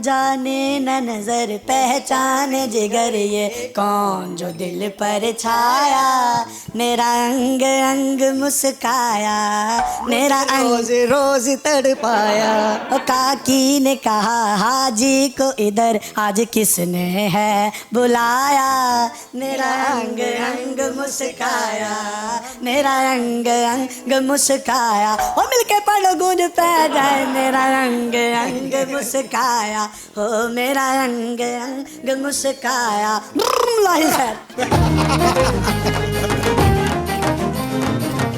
जाने न नजर पहचाने जिगर, ये कौन जो दिल पर छाया, मेरा अंग अंग मुस्काया, मेरा रोज रोज तड़पाया। ओ काकी ने कहा हाजी को इधर आज किसने है बुलाया, मेरा अंग अंग मुस्काया, मेरा अंग अंग मुस्काया। ओ मिलके पढ़ो गूंज पै जाए, मेरा अंग अंग मुस्काया, हो मेरा अंग अंग मुस्काया।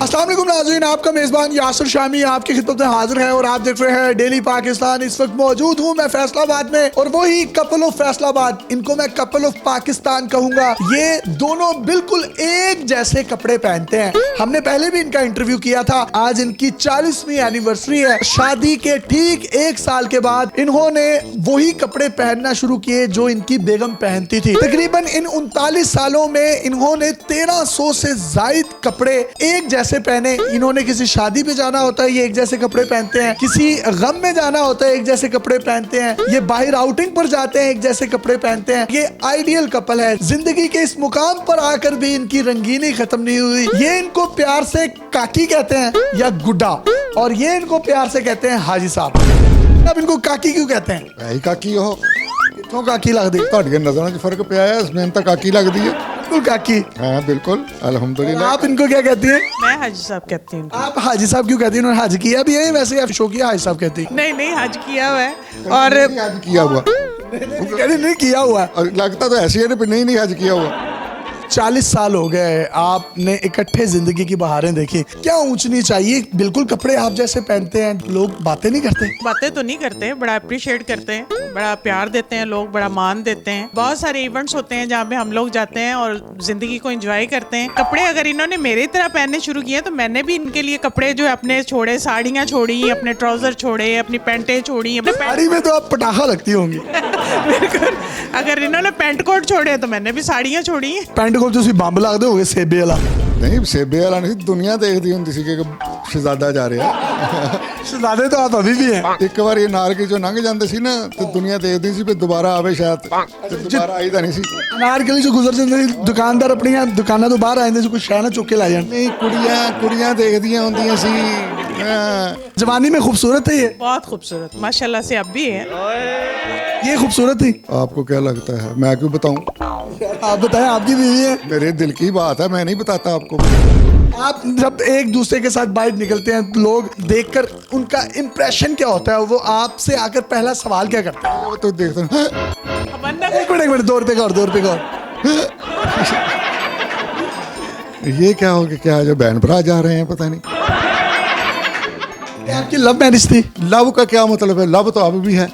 अस्सलाम वालेकुम नाज़रीन, आपका मेज़बान यासिर शामी आपकी खिदमत में हाजिर है और आप देख रहे हैं डेली पाकिस्तान। इस वक्त मौजूद हूँ मैं फैसलाबाद में और वही कपल ऑफ फैसलाबाद, इनको मैं कपल ऑफ पाकिस्तान कहूँगा। ये दोनों बिल्कुल एक जैसे कपड़े पहनते हैं। हमने पहले भी इनका इंटरव्यू किया था। आज इनकी 40वीं एनिवर्सरी है। शादी के ठीक 1 साल के बाद इन्होंने वही कपड़े पहनना शुरू किए जो इनकी बेगम पहनती थी। तकरीबन इन 39 सालों में इन्होंने 1300 से जायद कपड़े एक जैसे पहने। इन्होंने किसी शादी पे जाना होता है ये एक जैसे कपड़े पहनते हैं, किसी गम में जाना होता है एक जैसे कपड़े पहनते हैं, ये बाहर आउटिंग पर जाते हैं एक जैसे कपड़े पहनते हैं। ये आइडियल कपल है। जिंदगी के इस मुकाम पर आकर भी इनकी रंगीनी खत्म नहीं हुई। ये इनको प्यार से काकी कहते हैं या गुड्डा, और ये इनको प्यार से कहते हैं हाजी साहब। अब इनको काकी क्यों कहते हैं? भाई काकी हो क्यों काकी लगती? ਤੁਹਾਡੀਆਂ ਨਜ਼ਰਾਂ 'ਚ ਫਰਕ ਪਿਆ ਹੈ। इसमें ਤਾਂ काकी लगती है। बिल्कुल काकी। हाँ बिल्कुल अल्हम्दुलिल्लाह। आप इनको क्या कहती हैं? मैं हाजी साहब कहती हूँ। आप हाजी साहब क्यों कहती हैं? उन्होंने हज किया भी है वैसे आप शो किया हाजी साहब कहती हैं? नहीं नहीं, हज किया हुआ है और हज किया हुआ नहीं किया हुआ। और लगता तो ऐसी है नहीं नहीं हज किया हुआ। 40 साल हो गए आपने इकट्ठे जिंदगी की बहारें देखी। क्या ऊंच नीच चाहिए? बिल्कुल कपड़े आप जैसे पहनते हैं, लोग बातें नहीं करते? बातें तो नहीं करते, बड़ा अप्रिशिएट करते हैं, बड़ा प्यार देते हैं लोग, बड़ा मान देते हैं। बहुत सारे इवेंट्स होते हैं जहाँ पे हम लोग जाते हैं और जिंदगी को एंजॉय करते हैं। कपड़े अगर इन्होंने मेरी तरह पहनने शुरू किए तो मैंने भी इनके लिए कपड़े जो है अपने छोड़े, साड़ियाँ छोड़ी, अपने ट्राउजर छोड़े, अपनी पैंटें छोड़ी। साड़ी में तो आप पटाखा लगती होंगी। बिल्कुल। अगर इन्होंने पैंट कोट छोड़े तो मैंने भी साड़ियाँ छोड़ी हैं। पैंट कोट ਤੁਸੀਂ ਬੰਬ ਲੱਗਦੇ ਹੋਗੇ ਸੇਬੇ ਵਾਲਾ? नहीं सेबे वाला नहीं, दुनिया देखती होंगी सी कि शहजादा जा रहा। शहजादे तो आप अभी भी हैं। एक बार ये नारकी जो लंघ जाते सी ना तो दुनिया देखती सी दोबारा आवे शायद, दोबारा आई तो नहीं सी। नारकली जो गुजर जाते दुकानदार अपनी दुकाना तो बाहर आते कोई शह ना चुक के ला जान। नहीं कुड़ियां देखदियां होंदियां सी। जवानी में खूबसूरत है ये? बहुत खूबसूरत, माशाल्लाह से अब भी है। ये खूबसूरत थी? आपको क्या लगता है मैं क्यों बताऊं? आप बताएं, आपकी बीवी है। मेरे दिल की बात है, मैं नहीं बताता आपको। आप जब एक दूसरे के साथ बाहर निकलते हैं तो लोग देखकर उनका इंप्रेशन क्या होता है? वो आपसे आकर पहला सवाल क्या करते हैं? वो तो देखते हैं एक मिनट 2 रुपए का और 2 रुपए का और। ये क्या हो गया? क्या जो बहन भरा जा रहे हैं पता नहीं। आपकी लव मैरिज थी? लव का क्या मतलब है? लव तो अब भी है।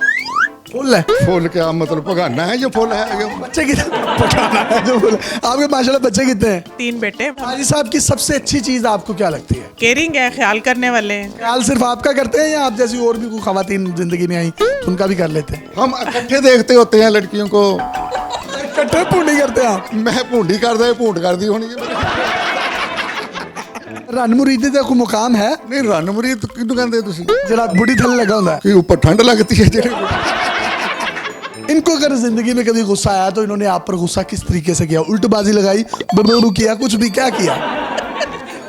फुल है? फुल क्या मतलब? पकाना है जो फुल है। बच्चे कितने? पकाना है जो फुल। आपके माशाल्लाह बच्चे कितने हैं? 3 बेटे। हाजी साहब की सबसे अच्छी चीज आपको क्या लगती है? केयरिंग है, ख्याल करने वाले हैं। ख्याल सिर्फ आपका करते हैं या आप जैसी और भी कोई खवातीन जिंदगी में आई उनका भी कर लेते हैं? हम इकट्ठे देखते होते हैं लड़कियों को। इकट्ठे पूंडी करते हैं आप? मैं भूंडी कर दे भूंड कर दी होनी है। रन मुरीदी का कोई मुकाम है? नहीं रन मुरीद किहनूं कहंदे तुसीं? जरा बुढ़ी थल्ले लगा होता है कि ऊपर ठंड लगती है जेड़े। इनको अगर जिंदगी में कभी गुस्सा आया तो इन्होंने आप पर गुस्सा किस तरीके से किया? उल्टबाजी लगाई, बबरू किया, कुछ भी क्या किया?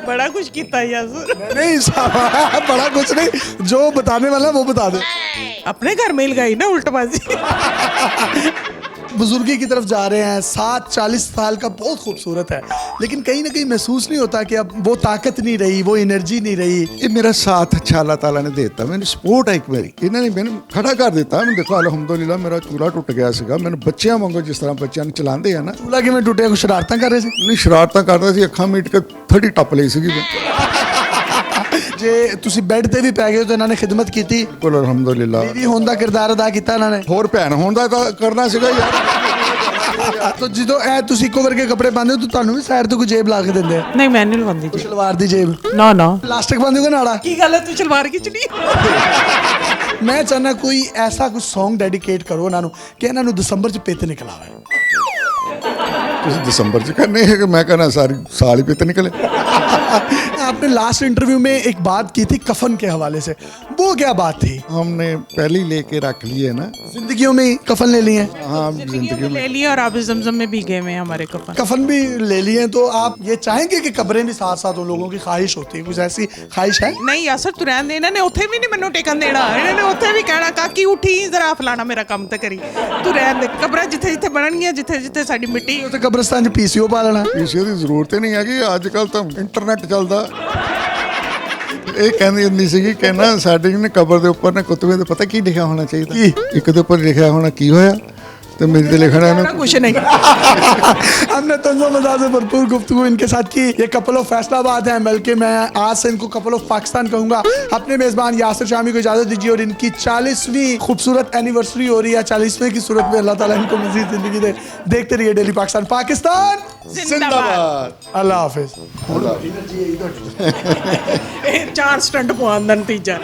बड़ा कुछ किया यासुर। नहीं साहब बड़ा कुछ नहीं, जो बताने वाला वो बता दे। अपने घर में लगाई ना उल्टबाजी। बुजुर्गी की तरफ जा रहे हैं। 40 साल का बहुत खूबसूरत है, लेकिन कहीं ना कहीं महसूस नहीं होता कि अब वो ताकत नहीं रही, वो एनर्जी नहीं रही। ये मेरा साथ अच्छा अल्लाह ताला ने देता, मैंने सपोर्ट है एक मेरी, इन्होंने मैंने खड़ा कर दिता। मैं देखो अल्हम्दुलिल्लाह मेरा चूल्हा टुट गया सीगा। मैंने बच्चियां वांगू जिस तरह बच्चियां ਨੂੰ ਚਲਾਉਂਦੇ ਆ ਨਾ। चूल्हा किवें टुटिया? कुछ शरारतां कर रहे थे? नहीं शरारतां करदा सी, ਅੱਖਾਂ ਮੀਟ ਕੇ 30 ਟੱਪ ਲਈ ਸੀਗੀ ਮੈਂ। ਜੇ ਤੁਸੀਂ ਬੈੱਡ ਤੇ ਵੀ ਪੈ ਗਏ ਤਾਂ ਇਹਨਾਂ ਨੇ ਖਿਦਮਤ ਕੀਤੀ? ਬਿਲਕੁਲ ਅਲਹਮਦੁਲਿल्लाह। बीवी होने का किरदार अदा किया इन्होंने? ਹੋਰ ਭੈਣ ਹੋਣ ਦਾ ਤਾਂ ਕਰਨਾ ਸੀਗਾ ਯਾਰ। तो जो ए तुसी इको वर्गे कपड़े पाते हो तो ਤੁਹਾਨੂੰ ਵੀ ਸਾਈਡ ਤੋਂ ਕੋਈ ਜੇਬ ਲਾ ਕੇ ਦਿੰਦੇ ਆ? नहीं मैं नहीं लवांदी जी। सलवार दी जेब? ना ना। प्लास्टिक पाते हो नाड़ा? की गल है तू सलवार खिचनी? मैं चाहना कोई ऐसा कुछ सॉन्ग डेडिकेट करो इन्हों कि इन्हों दसंबर च पित निकल आवे। ਤੁਸੀਂ ਦਸੰਬਰ ਚ ਕਰਨੇ ਹੈ कि मैं कहना सारी साल ही पित निकले। आपने लास्ट इंटरव्यू में एक बात की थी कफन के हवाले से, वो क्या बात थी? हमने पहले ही लेके रख लिए ना। जिंदगियों में ही कफन ले लिए हैं? हाँ, जिंदगी में ले लिए और आप जमजम में भीगे हुए हैं हमारे कफन। कफन भी ले लिए हैं, तो आप ये चाहेंगे कि कब्रें भी साथ साथ उन लोगों की ख्वाहिश होती है, कुछ ऐसी ख्वाहिश है? नहीं यासर तू रहन दे, इन्होंने उत्थे भी नहीं मैनू टेकन देना, इन्होंने उत्थे भी कहना काकी उठी जरा फलाना मेरा काम तो करी, तू रहन दे, कब्रां जिथे जिथे बननगियां, जिथे जिथे साडी मिट्टी। तो कब्रिस्तान च पीसीओ पा लेना। पीसीओ की जरूरत ही नहीं है, अजकल तो इंटरनेट चलता। ਇਹ ਕਹਿੰਦੀ ਹੁੰਦੀ ਸੀਗੀ ਕਹਿੰਦਾ ਸਾਡੇ ਨੇ ਕਬਰ ਦੇ ਉੱਪਰ ਨੇ ਕੁਤਬੇ ਤੇ ਪਤਾ ਕੀ ਲਿਖਿਆ ਹੋਣਾ ਚਾਹੀਦਾ, ਇੱਕ ਦੇ ਉੱਪਰ ਲਿਖਿਆ ਹੋਣਾ ਕੀ ਹੋਇਆ ਤੇ ਮੇਰੇ ਤੇ लिखना है कुछ नहीं। हमने तंज़ो मज़ाक से भरपूर गुफ्तगू इनके साथ की। ये कपल ऑफ फैसलाबाद है, बल्कि मैं आज से इनको कपल ऑफ पाकिस्तान कहूँगा। अपने मेज़बान यासिर शामी को इजाज़त दीजिए और इनकी 40वीं खूबसूरत एनिवर्सरी हो रही है। 40वें की सूरत में अल्लाह ताला इनको मज़ीद ज़िंदगी दे। देखते रहिए डेली पाकिस्तान, पाकिस्तान जिंदाबाद। अल्लाह हाफिज़। 4 स्टंट पवान दा नतीजा।